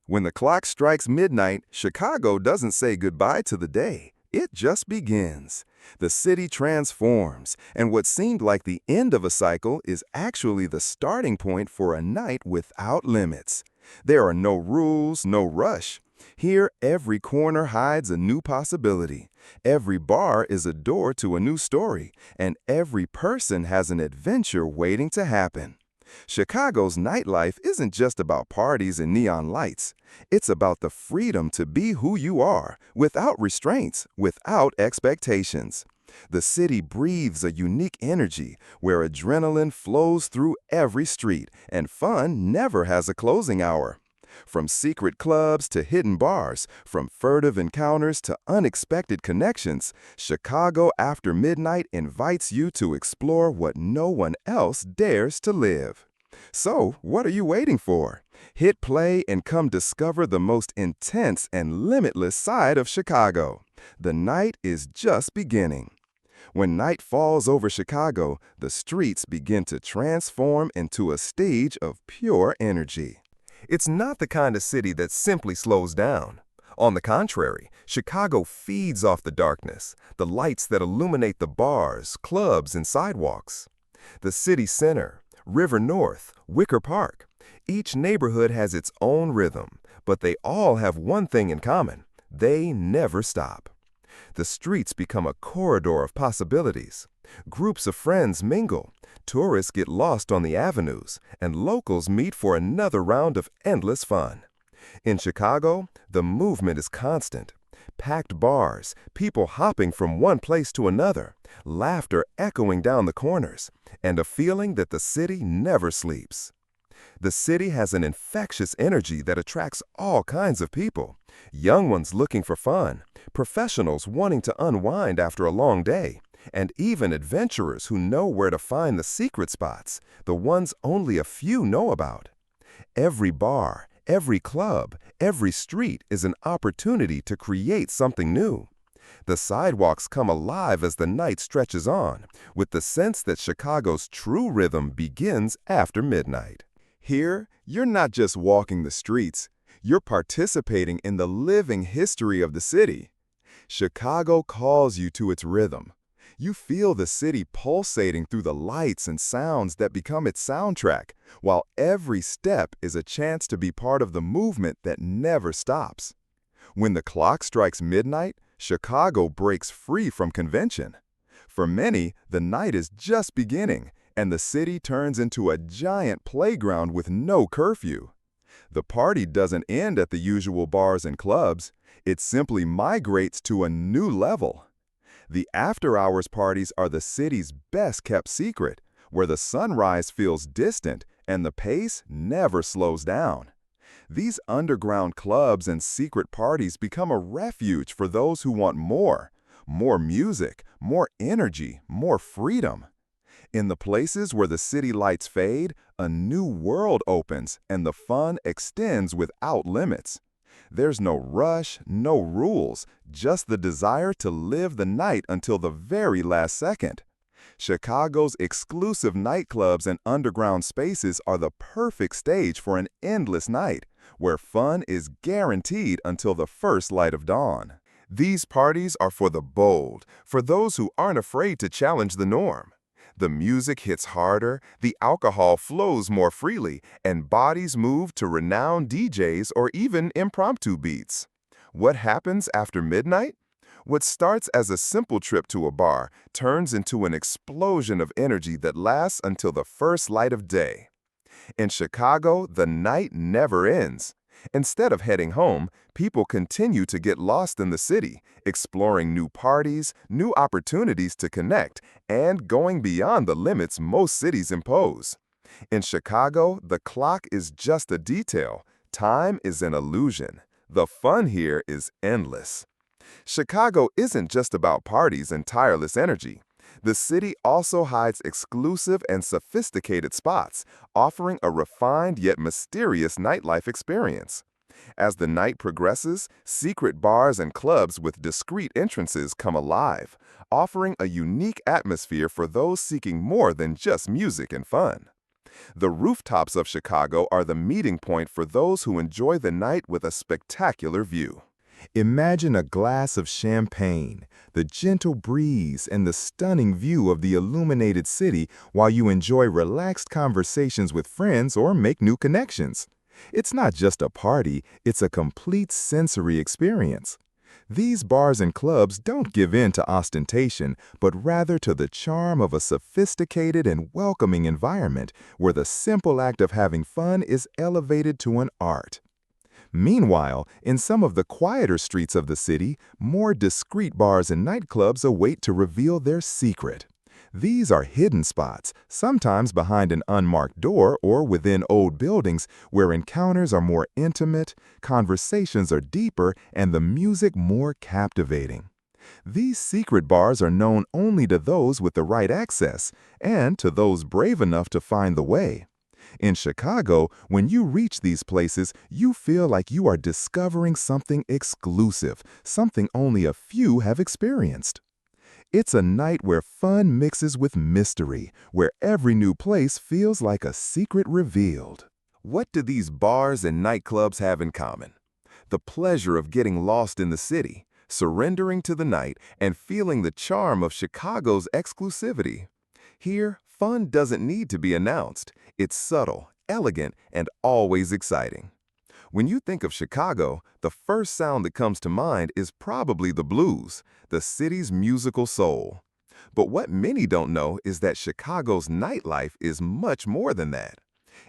When the clock strikes midnight, Chicago doesn't say goodbye to the day. It just begins. The city transforms, and what seemed like the end of a cycle is actually the starting point for a night without limits. There are no rules, no rush. Here, every corner hides a new possibility. Every bar is a door to a new story, and every person has an adventure waiting to happen. Chicago's nightlife isn't just about parties and neon lights. It's about the freedom to be who you are, without restraints, without expectations. The city breathes a unique energy where adrenaline flows through every street, and fun never has a closing hour. From secret clubs to hidden bars, from furtive encounters to unexpected connections, Chicago after midnight invites you to explore what no one else dares to live. So, what are you waiting for? Hit play and come discover the most intense and limitless side of Chicago. The night is just beginning. When night falls over Chicago, the streets begin to transform into a stage of pure energy. It's not the kind of city that simply slows down. On the contrary, Chicago feeds off the darkness, the lights that illuminate the bars, clubs, and sidewalks. The city center, River North, Wicker Park. Each neighborhood has its own rhythm, but they all have one thing in common. They never stop. The streets become a corridor of possibilities. Groups of friends mingle, tourists get lost on the avenues, and locals meet for another round of endless fun. In Chicago, the movement is constant. Packed bars, people hopping from one place to another, laughter echoing down the corners, and a feeling that the city never sleeps. The city has an infectious energy that attracts all kinds of people. Young ones looking for fun, professionals wanting to unwind after a long day, and even adventurers who know where to find the secret spots, the ones only a few know about. Every bar, every club, every street is an opportunity to create something new. The sidewalks come alive as the night stretches on, with the sense that Chicago's true rhythm begins after midnight. Here, you're not just walking the streets, you're participating in the living history of the city. Chicago calls you to its rhythm. You feel the city pulsating through the lights and sounds that become its soundtrack, while every step is a chance to be part of the movement that never stops. When the clock strikes midnight, Chicago breaks free from convention. For many, the night is just beginning, and the city turns into a giant playground with no curfew. The party doesn't end at the usual bars and clubs. It simply migrates to a new level. The after-hours parties are the city's best-kept secret, where the sunrise feels distant and the pace never slows down. These underground clubs and secret parties become a refuge for those who want more music, more energy, more freedom. In the places where the city lights fade, a new world opens and the fun extends without limits. There's no rush, no rules, just the desire to live the night until the very last second. Chicago's exclusive nightclubs and underground spaces are the perfect stage for an endless night, where fun is guaranteed until the first light of dawn. These parties are for the bold, for those who aren't afraid to challenge the norm. The music hits harder, the alcohol flows more freely, and bodies move to renowned DJs or even impromptu beats. What happens after midnight? What starts as a simple trip to a bar turns into an explosion of energy that lasts until the first light of day. In Chicago, the night never ends. Instead of heading home, people continue to get lost in the city, exploring new parties, new opportunities to connect, and going beyond the limits most cities impose. In Chicago, the clock is just a detail. Time is an illusion. The fun here is endless. Chicago isn't just about parties and tireless energy. The city also hides exclusive and sophisticated spots, offering a refined yet mysterious nightlife experience. As the night progresses, secret bars and clubs with discreet entrances come alive, offering a unique atmosphere for those seeking more than just music and fun. The rooftops of Chicago are the meeting point for those who enjoy the night with a spectacular view. Imagine a glass of champagne, the gentle breeze, and the stunning view of the illuminated city while you enjoy relaxed conversations with friends or make new connections. It's not just a party, it's a complete sensory experience. These bars and clubs don't give in to ostentation, but rather to the charm of a sophisticated and welcoming environment where the simple act of having fun is elevated to an art. Meanwhile, in some of the quieter streets of the city, more discreet bars and nightclubs await to reveal their secret. These are hidden spots, sometimes behind an unmarked door or within old buildings, where encounters are more intimate, conversations are deeper, and the music more captivating. These secret bars are known only to those with the right access, and to those brave enough to find the way. In Chicago, when you reach these places, you feel like you are discovering something exclusive, something only a few have experienced. It's a night where fun mixes with mystery, where every new place feels like a secret revealed. What do these bars and nightclubs have in common? The pleasure of getting lost in the city, surrendering to the night, and feeling the charm of Chicago's exclusivity. Here, fun doesn't need to be announced. It's subtle, elegant, and always exciting. When you think of Chicago, the first sound that comes to mind is probably the blues, the city's musical soul. But what many don't know is that Chicago's nightlife is much more than that.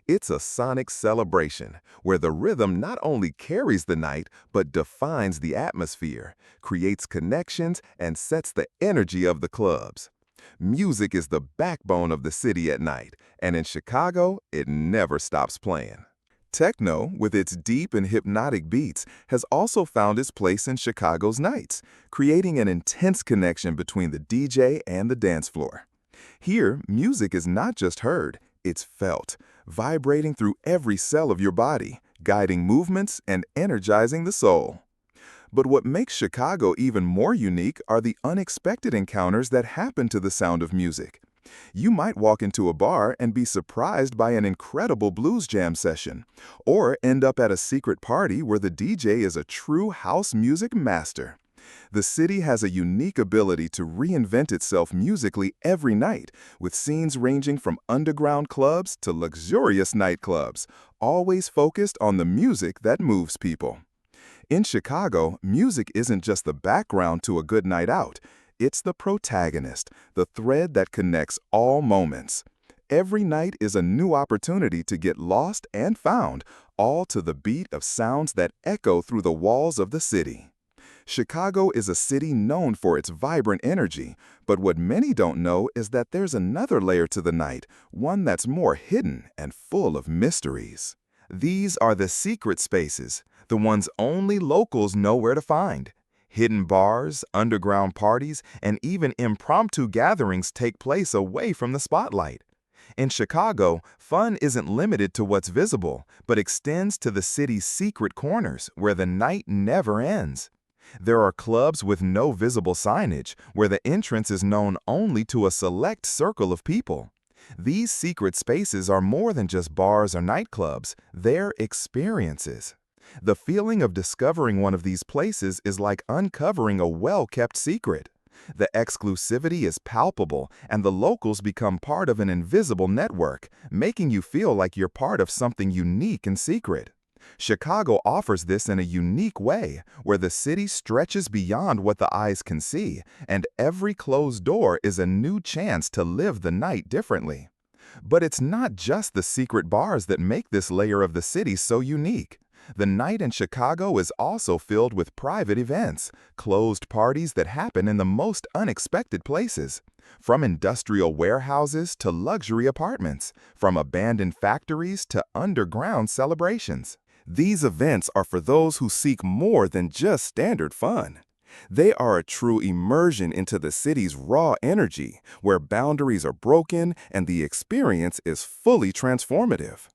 It's a sonic celebration where the rhythm not only carries the night but defines the atmosphere, creates connections, and sets the energy of the clubs. Music is the backbone of the city at night, and in Chicago, it never stops playing. Techno, with its deep and hypnotic beats, has also found its place in Chicago's nights, creating an intense connection between the DJ and the dance floor. Here, music is not just heard, it's felt, vibrating through every cell of your body, guiding movements and energizing the soul. But what makes Chicago even more unique are the unexpected encounters that happen to the sound of music. You might walk into a bar and be surprised by an incredible blues jam session, or end up at a secret party where the DJ is a true house music master. The city has a unique ability to reinvent itself musically every night, with scenes ranging from underground clubs to luxurious nightclubs, always focused on the music that moves people. In Chicago, music isn't just the background to a good night out. It's the protagonist, the thread that connects all moments. Every night is a new opportunity to get lost and found, all to the beat of sounds that echo through the walls of the city. Chicago is a city known for its vibrant energy, but what many don't know is that there's another layer to the night, one that's more hidden and full of mysteries. These are the secret spaces, the ones only locals know where to find. Hidden bars, underground parties, and even impromptu gatherings take place away from the spotlight. In Chicago, fun isn't limited to what's visible, but extends to the city's secret corners where the night never ends. There are clubs with no visible signage, where the entrance is known only to a select circle of people. These secret spaces are more than just bars or nightclubs, they're experiences. The feeling of discovering one of these places is like uncovering a well-kept secret. The exclusivity is palpable, and the locals become part of an invisible network, making you feel like you're part of something unique and secret. Chicago offers this in a unique way, where the city stretches beyond what the eyes can see, and every closed door is a new chance to live the night differently. But it's not just the secret bars that make this layer of the city so unique. The night in Chicago is also filled with private events, closed parties that happen in the most unexpected places. From industrial warehouses to luxury apartments, from abandoned factories to underground celebrations. These events are for those who seek more than just standard fun. They are a true immersion into the city's raw energy, where boundaries are broken and the experience is fully transformative.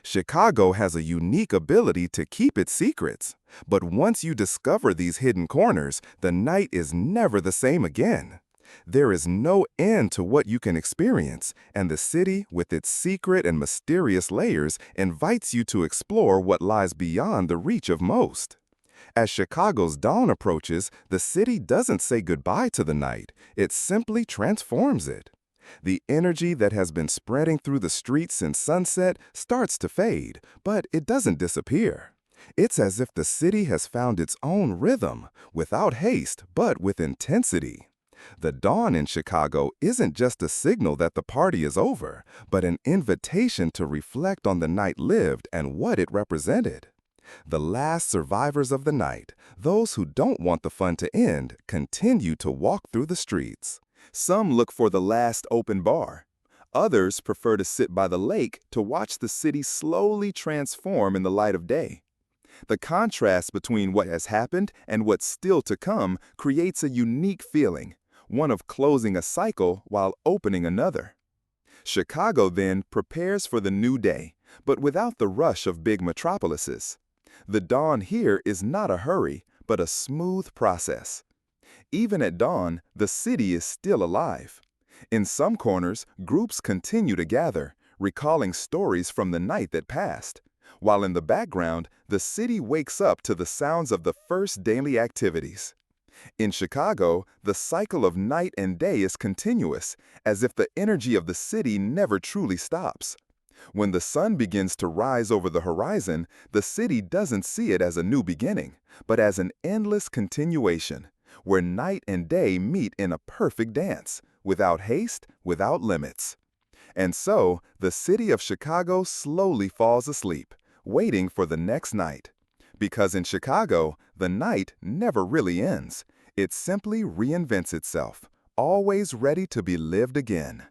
Chicago has a unique ability to keep its secrets, but once you discover these hidden corners, the night is never the same again. There is no end to what you can experience, and the city, with its secret and mysterious layers, invites you to explore what lies beyond the reach of most. As Chicago's dawn approaches, the city doesn't say goodbye to the night, it simply transforms it. The energy that has been spreading through the streets since sunset starts to fade, but it doesn't disappear. It's as if the city has found its own rhythm, without haste, but with intensity. The dawn in Chicago isn't just a signal that the party is over, but an invitation to reflect on the night lived and what it represented. The last survivors of the night, those who don't want the fun to end, continue to walk through the streets. Some look for the last open bar. Others prefer to sit by the lake to watch the city slowly transform in the light of day. The contrast between what has happened and what's still to come creates a unique feeling, one of closing a cycle while opening another. Chicago then prepares for the new day, but without the rush of big metropolises. The dawn here is not a hurry, but a smooth process. Even at dawn, the city is still alive. In some corners, groups continue to gather, recalling stories from the night that passed. While in the background, the city wakes up to the sounds of the first daily activities. In Chicago, the cycle of night and day is continuous, as if the energy of the city never truly stops. When the sun begins to rise over the horizon, the city doesn't see it as a new beginning, but as an endless continuation, where night and day meet in a perfect dance, without haste, without limits. And so, the city of Chicago slowly falls asleep, waiting for the next night. Because in Chicago, the night never really ends. It simply reinvents itself, always ready to be lived again.